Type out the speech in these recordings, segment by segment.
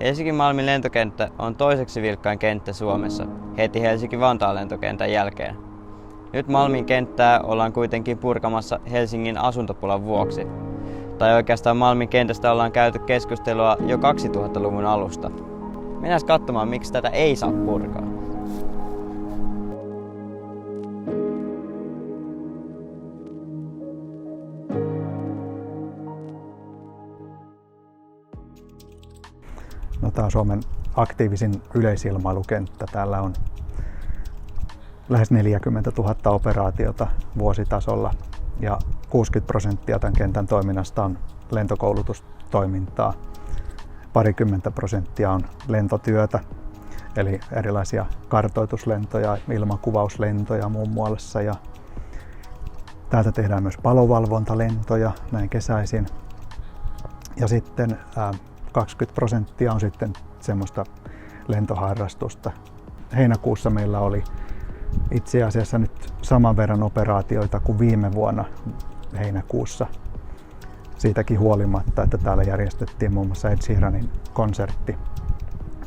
Helsinki-Malmin lentokenttä on toiseksi vilkkain kenttä Suomessa, heti Helsinki-Vantaan lentokentän jälkeen. Nyt Malmin kenttää ollaan kuitenkin purkamassa Helsingin asuntopulan vuoksi. Tai oikeastaan Malmin kentästä ollaan käyty keskustelua jo 2000-luvun alusta. Mennään katsomaan, miksi tätä ei saa purkaa. No, tämä on Suomen aktiivisin yleisilmailukenttä. Täällä on lähes 40 000 operaatiota vuositasolla ja 60% tämän kentän toiminnasta on lentokoulutustoimintaa. 20% on lentotyötä, eli erilaisia kartoituslentoja, ilmakuvauslentoja muun muassa. Ja täältä tehdään myös palovalvontalentoja näin kesäisin. Ja sitten 20% on sitten semmoista lentoharrastusta. Heinäkuussa meillä oli itse asiassa nyt saman verran operaatioita kuin viime vuonna heinäkuussa. Siitäkin huolimatta, että täällä järjestettiin muun muassa Ed Sheeranin konsertti,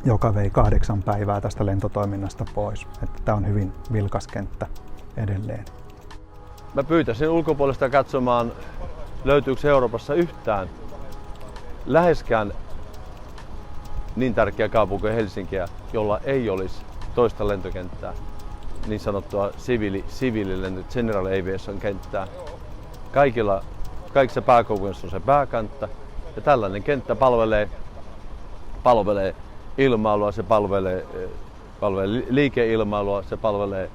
joka vei 8 päivää tästä lentotoiminnasta pois. Että tämä on hyvin vilkas kenttä edelleen. Mä pyytäisin ulkopuolesta katsomaan, löytyykö Euroopassa yhtään läheskään niin tärkeä kaupunki kuin Helsinkiä, jolla ei olisi toista lentokenttää, niin sanottua siviililento, General Aviation kenttää. Kaikissa pääkaupungissa on se pääkanttä ja tällainen kenttä palvelee ilmailua, se palvelee liikeilmailua, se palvelee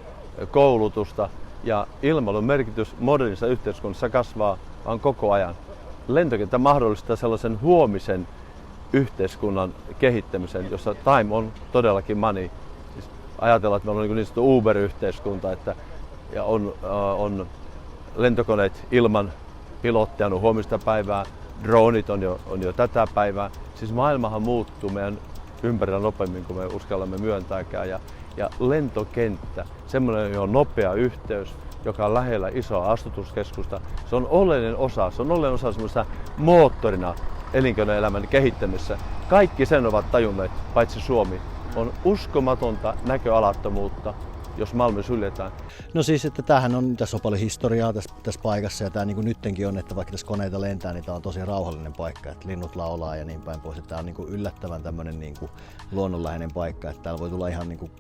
koulutusta ja ilmailun merkitys modernissa yhteiskunnassa kasvaa vaan koko ajan. Lentokenttä mahdollistaa sellaisen huomisen yhteiskunnan kehittämisen, jossa time on todellakin money. Siis ajatellaan, että meillä on niin sanottu Uber-yhteiskunta, ja on lentokoneet ilman pilottia on huomista päivää, dronit on jo tätä päivää. Siis maailmahan muuttuu meidän ympärillä nopeammin kuin me uskallamme myöntääkään. Ja lentokenttä, semmoinen, johon on nopea yhteys, joka on lähellä isoa asutuskeskusta, se on oleellinen osa semmoista moottorina elinkeinoelämän kehittämisessä. Kaikki sen ovat tajunneet, paitsi Suomi. On uskomatonta näköalattomuutta, jos Malmi suljetaan. No siis, että tämähän on, tässä on paljon historiaa tässä paikassa ja tämä niin kuin nyttenkin on, että vaikka tässä koneita lentää, niin tämä on tosi rauhallinen paikka, että linnut laulaa ja niin päin pois. Tämä on niin kuin yllättävän tämmöinen niin kuin luonnonläheinen paikka, että täällä voi tulla ihan niin kuin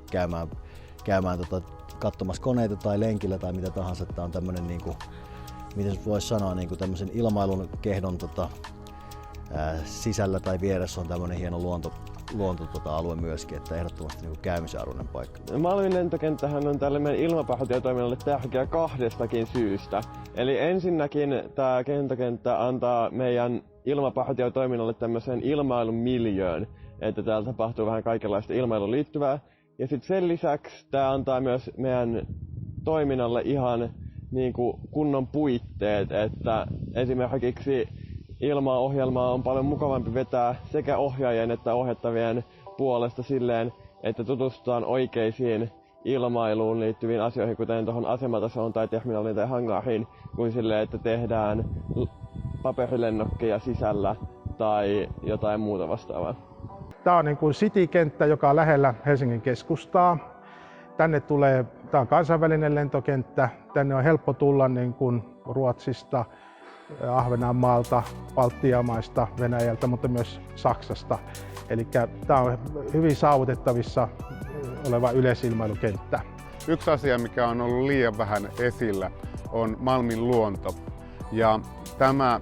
käymään katsomassa koneita tai lenkillä tai mitä tahansa. Tämä on tämmöinen, niin kuin, miten voisi sanoa, niin kuin tämmöisen ilmailun kehdon sisällä tai vieressä on tämmöinen hieno luontoalue myöskin, että ehdottomasti niin kuin käymisen arvoinen paikka. Malmin lentokenttähän on tälle meidän ilmapahtotietoiminnalle tärkeä kahdestakin syystä. Eli ensinnäkin tämä lentokenttä antaa meidän ilmapahtotietoiminnalle tämmöisen ilmailun miljöön, että täällä tapahtuu vähän kaikenlaista ilmailuun liittyvää. Ja sitten sen lisäksi tämä antaa myös meidän toiminnalle ihan niin kuin kunnon puitteet, että esimerkiksi ilmaohjelmaa on paljon mukavampi vetää sekä ohjaajien että ohjattavien puolesta silleen, että tutustutaan oikeisiin ilmailuun liittyviin asioihin, kuten tuohon asematasoon tai terminaaliin tai hangariin, kuin silleen, että tehdään paperilennokkeja sisällä tai jotain muuta vastaavaa. Tämä on niin kuin City-kenttä, joka on lähellä Helsingin keskustaa. Tämä on kansainvälinen lentokenttä. Tänne on helppo tulla niin kuin Ruotsista, Ahvenanmaalta, Baltian maista, Venäjältä, mutta myös Saksasta. Eli tämä on hyvin saavutettavissa oleva yleisilmailukenttä. Yksi asia, mikä on ollut liian vähän esillä, on Malmin luonto. Ja tämä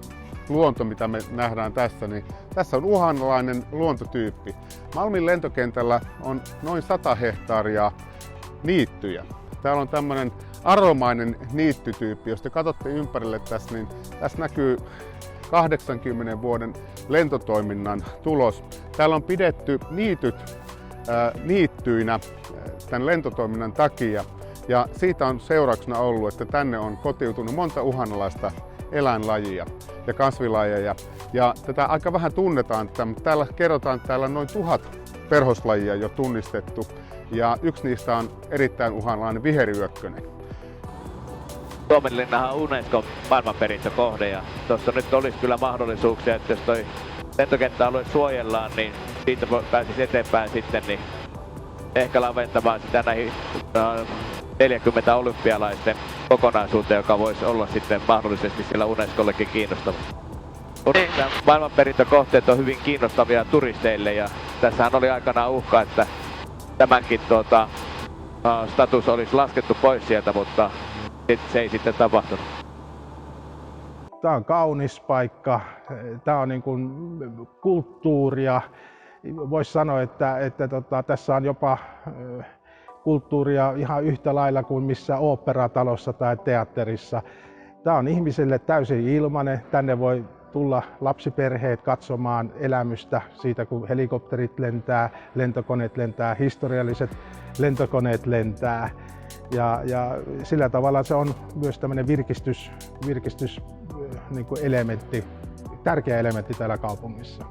luonto, mitä me nähdään tässä, niin tässä on uhanalainen luontotyyppi. Malmin lentokentällä on noin 100 hehtaaria niittyjä. Täällä on tämmöinen aromainen niittytyyppi. Jos te katsotte ympärille tässä, niin tässä näkyy 80 vuoden lentotoiminnan tulos. Täällä on pidetty niityt niittyinä tämän lentotoiminnan takia. Ja siitä on seurauksena ollut, että tänne on kotiutunut monta uhanalaista eläinlajia ja kasvilajeja. Ja tätä aika vähän tunnetaan, mutta täällä kerrotaan, että täällä on noin 1000 perhoslajia jo tunnistettu. Ja yksi niistä on erittäin uhanalainen viheryökkönen. Suomenlinnahan on Unescon maailmanperintökohde ja tuossa nyt olisi kyllä mahdollisuuksia, että jos toi lentokenttäalue suojellaan, niin siitä pääsisi eteenpäin sitten, niin ehkä laventamaan sitä näihin 40 olympialaisten kokonaisuuteen, joka voisi olla sitten mahdollisesti siellä Unescollekin kiinnostava. Maailmanperintökohteet on hyvin kiinnostavia turisteille ja tässähän oli aikanaan uhka, että tämänkin status olisi laskettu pois sieltä, mutta se ei sitten tapahtunut. Tämä on kaunis paikka, tämä on niin kuin kulttuuria. Voisi sanoa, että tässä on jopa kulttuuria ihan yhtä lailla kuin missä oopperatalossa tai teatterissa. Tämä on ihmisille täysin ilmainen. Tänne voi tulla lapsiperheet katsomaan elämystä siitä, kun helikopterit lentää, lentokoneet lentää, historialliset lentokoneet lentää. Ja sillä tavalla se on myös tämmöinen virkistys niin kuin elementti, tärkeä elementti täällä kaupungissa.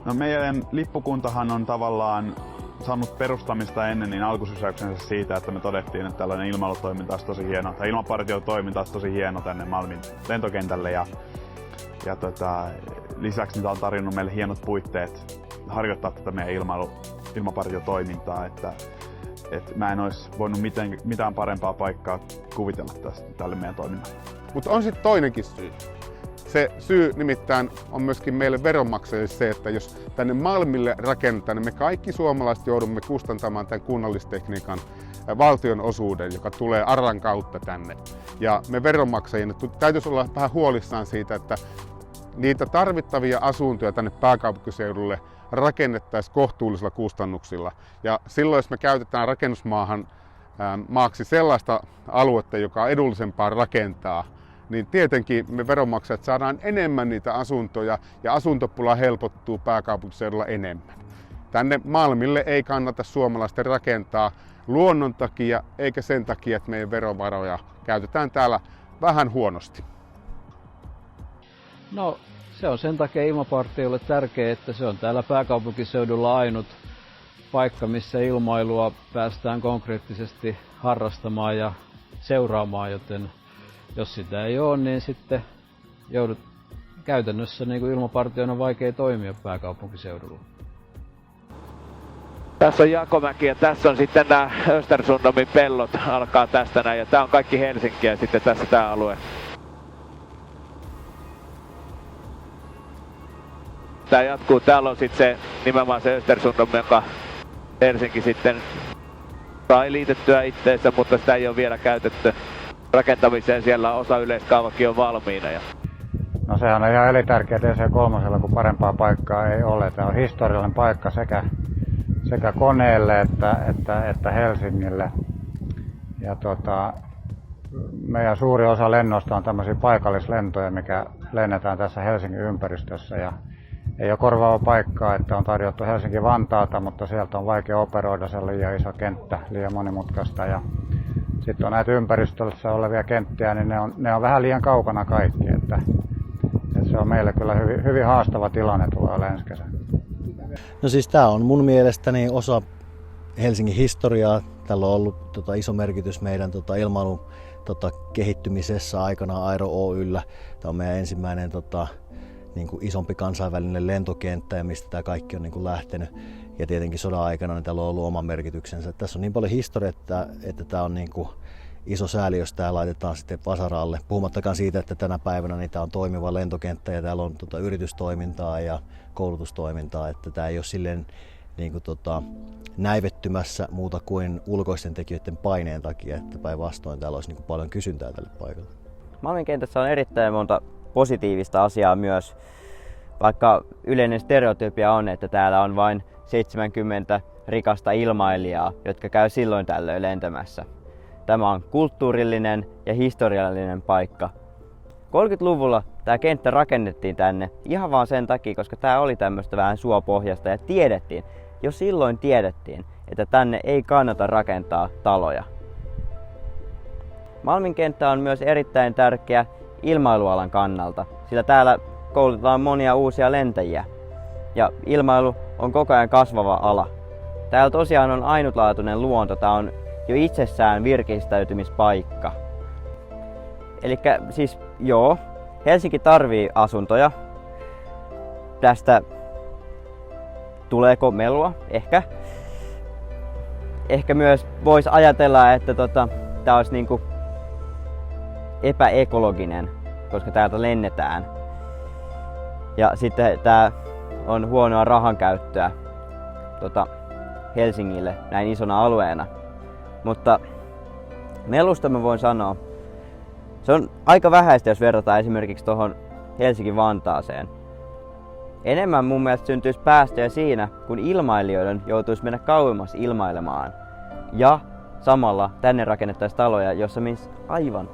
No meidän lippukuntahan on tavallaan saanut perustamista ennen niin alkusysäyksensä siitä, että me todettiin, että tällainen ilmailutoiminta olisi tosi hieno, tai ilmapartiotoiminta olisi tosi hieno tänne Malmin lentokentälle. Ja lisäksi niitä on tarjonnut meille hienot puitteet harjoittaa tätä meidän ilmapartiotoimintaa, että mä en olisi voinut mitään parempaa paikkaa kuvitella tälle meidän toiminnalle. Mutta on sitten toinenkin syy. Se syy nimittäin on myöskin meille veronmaksajille se, että jos tänne Malmille rakennetaan, niin me kaikki suomalaiset joudumme kustantamaan tämän kunnallistekniikan valtionosuuden, joka tulee ARAn kautta tänne. Ja me veronmaksajina täytyisi olla vähän huolissaan siitä, että niitä tarvittavia asuntoja tänne pääkaupunkiseudulle rakennettaisiin kohtuullisilla kustannuksilla. Ja silloin, jos me käytetään maaksi sellaista aluetta, joka on edullisempaa rakentaa, niin tietenkin me veronmaksajat saadaan enemmän niitä asuntoja ja asuntopula helpottuu pääkaupunkiseudulla enemmän. Tänne Malmille ei kannata suomalaisten rakentaa luonnon takia eikä sen takia, että meidän verovaroja käytetään täällä vähän huonosti. No, se on sen takia ilmapartiolle tärkeää, että se on täällä pääkaupunkiseudulla ainut paikka, missä ilmailua päästään konkreettisesti harrastamaan ja seuraamaan, joten jos sitä ei ole, niin sitten joudut käytännössä niin kuin ilmapartion on vaikea toimia pääkaupunkiseudulla. Tässä on Jakomäki ja tässä on sitten nämä Östersundomin pellot alkaa tästä näin ja tää on kaikki Helsinkiä sitten tässä tää alue. Tää jatkuu, täällä on sitten se nimenomaan se Östersundom, joka Helsinki sitten sai liitettyä itteensä, mutta sitä ei ole vielä käytetty rakentamiseen, siellä osa yleiskaavakin on valmiina. No sehän on ihan elintärkeä DC3, kun parempaa paikkaa ei ole. Tämä on historiallinen paikka sekä koneelle että Helsingille. Ja meidän suuri osa lennoista on tämmöisiä paikallislentoja, mikä lennetään tässä Helsingin ympäristössä. Ja ei ole korvaava paikkaa, että on tarjottu Helsinki-Vantaata, mutta sieltä on vaikea operoida, se on liian iso kenttä, liian monimutkaista. Ja sitten on näitä ympäristössä olevia kenttiä, niin ne on vähän liian kaukana kaikki. Että se on meille kyllä hyvin haastava tilanne tulee ensi kesänä. No siis tämä on mun mielestäni osa Helsingin historiaa. Tällä on ollut iso merkitys meidän ilmailun kehittymisessä aikanaan Aero Oy:llä. Tämä on meidän ensimmäinen niin kuin isompi kansainvälinen lentokenttä ja mistä tämä kaikki on niin kuin lähtenyt. Ja tietenkin sodan aikana niin täällä on ollut oma merkityksensä. Tässä on niin paljon historiaa, että tämä on niin kuin iso sääli, jos tämä laitetaan sitten vasaralle. Puhumattakaan siitä, että tänä päivänä niin tämä on toimiva lentokenttä ja täällä on yritystoimintaa ja koulutustoimintaa. Että tämä ei ole silleen niin kuin näivettymässä muuta kuin ulkoisten tekijöiden paineen takia, että päinvastoin täällä olisi niin kuin paljon kysyntää tälle paikalle. Malmin kentässä on erittäin monta positiivista asiaa myös, vaikka yleinen stereotypia on, että täällä on vain 70 rikasta ilmailijaa, jotka käy silloin tällöin lentämässä. Tämä on kulttuurillinen ja historiallinen paikka. 30-luvulla tämä kenttä rakennettiin tänne ihan vaan sen takia, koska tämä oli tämmöistä vähän suopohjasta ja jo silloin tiedettiin, että tänne ei kannata rakentaa taloja. Malmin kenttä on myös erittäin tärkeä ilmailualan kannalta, sillä täällä koulutetaan monia uusia lentäjiä ja ilmailu on koko ajan kasvava ala. Täällä tosiaan on ainutlaatuinen luonto, tämä on jo itsessään virkistäytymispaikka. Elikkä siis joo, Helsinki tarvii asuntoja. Tästä tuleeko melua? Ehkä myös voisi ajatella, että tää olisi niinku epäekologinen, koska täältä lennetään. Ja sitten tää on huonoa rahan käyttöä Helsingille näin isona alueena. Mutta melusta mä voin sanoa, se on aika vähäistä, jos verrataan esimerkiksi tuohon Helsinki-Vantaaseen. Enemmän mun mielestä syntyisi päästöjä siinä, kun ilmailijoiden joutuisi mennä kauemmas ilmailemaan. Ja samalla tänne rakennettaisiin taloja, jossa menisi aivan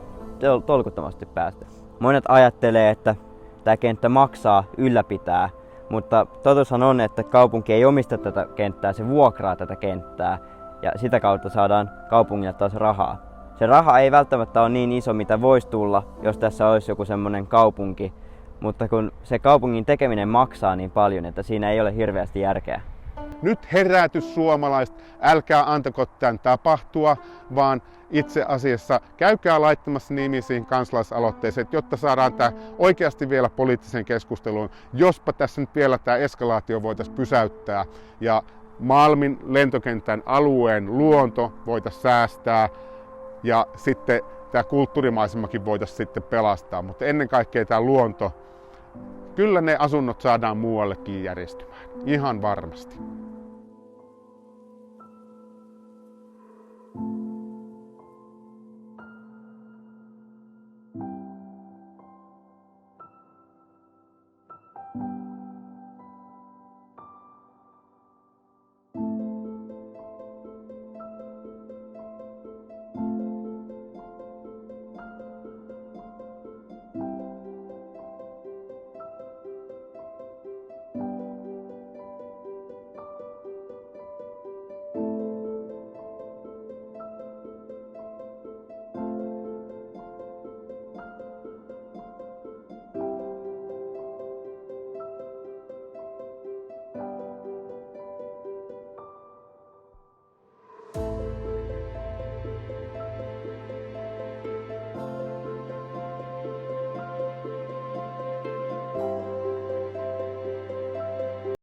tolkuttomasti päästöjä. Monet ajattelee, että tämä kenttä maksaa ylläpitää, mutta totuushan on, että kaupunki ei omista tätä kenttää, se vuokraa tätä kenttää ja sitä kautta saadaan kaupungille taas rahaa. Se raha ei välttämättä ole niin iso, mitä voisi tulla, jos tässä olisi joku semmoinen kaupunki, mutta kun se kaupungin tekeminen maksaa niin paljon, että siinä ei ole hirveästi järkeä. Nyt herätys suomalaiset, älkää antako tämän tapahtua, vaan itse asiassa käykää laittamassa nimi siihen kansalaisaloitteeseen, jotta saadaan tämä oikeasti vielä poliittiseen keskusteluun, jospa tässä nyt vielä tämä eskalaatio voitaisiin pysäyttää ja Malmin lentokentän alueen luonto voitaisiin säästää ja sitten tämä kulttuurimaisemakin voitaisiin sitten pelastaa, mutta ennen kaikkea tämä luonto, kyllä ne asunnot saadaan muuallekin järjestymään, ihan varmasti.